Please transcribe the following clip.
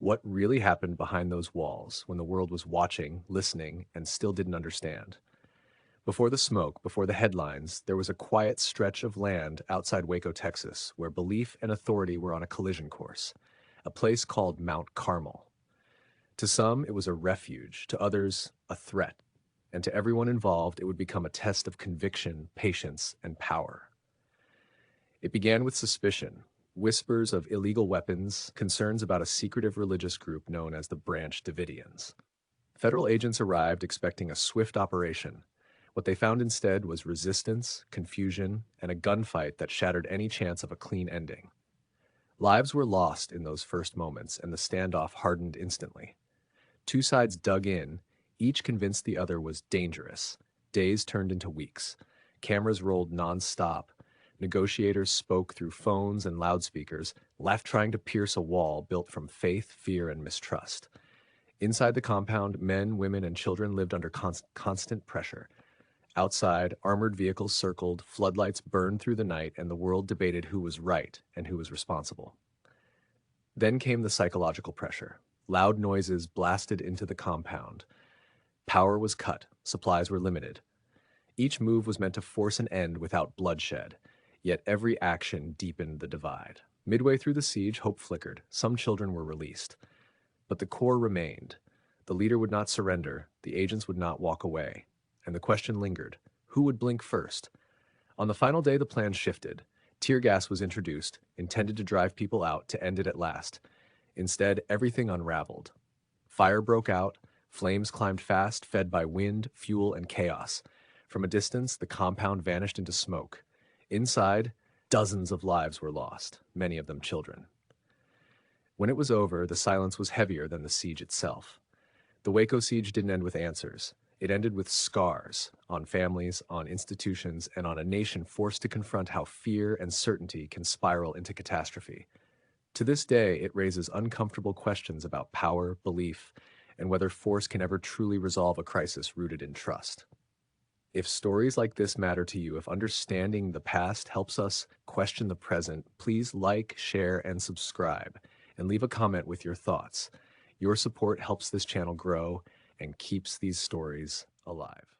What really happened behind those walls when the world was watching, listening, and still didn't understand? Before the smoke, before the headlines, there was a quiet stretch of land outside Waco, Texas, where belief and authority were on a collision course, a place called Mount Carmel. To some, it was a refuge, to others, a threat, and to everyone involved, it would become a test of conviction, patience, and power. It began with suspicion, whispers of illegal weapons, concerns about a secretive religious group known as the Branch Davidians. Federal agents arrived expecting a swift operation. What they found instead was resistance, confusion, and a gunfight that shattered any chance of a clean ending. Lives were lost in those first moments, and the standoff hardened instantly. Two sides dug in, each convinced the other was dangerous. Days turned into weeks. Cameras rolled non-stop. Negotiators spoke through phones and loudspeakers, left trying to pierce a wall built from faith, fear, and mistrust. Inside the compound, men, women, and children lived under constant pressure. Outside, armored vehicles circled, floodlights burned through the night, and the world debated who was right and who was responsible. Then came the psychological pressure. Loud noises blasted into the compound. Power was cut, supplies were limited. Each move was meant to force an end without bloodshed, yet every action deepened the divide. Midway through the siege, hope flickered. Some children were released. But the core remained. The leader would not surrender, the agents would not walk away, and the question lingered: who would blink first? On the final day, the plan shifted. Tear gas was introduced, intended to drive people out, to end it at last. Instead, everything unraveled. Fire broke out, flames climbed fast, fed by wind, fuel, and chaos. From a distance, the compound vanished into smoke. Inside, dozens of lives were lost, many of them children. When it was over, the silence was heavier than the siege itself. The Waco Siege didn't end with answers. It ended with scars on families, on institutions, and on a nation forced to confront how fear and certainty can spiral into catastrophe. To this day, it raises uncomfortable questions about power, belief, and whether force can ever truly resolve a crisis rooted in trust. If stories like this matter to you, if understanding the past helps us question the present, please like, share, and subscribe, and leave a comment with your thoughts. Your support helps this channel grow and keeps these stories alive.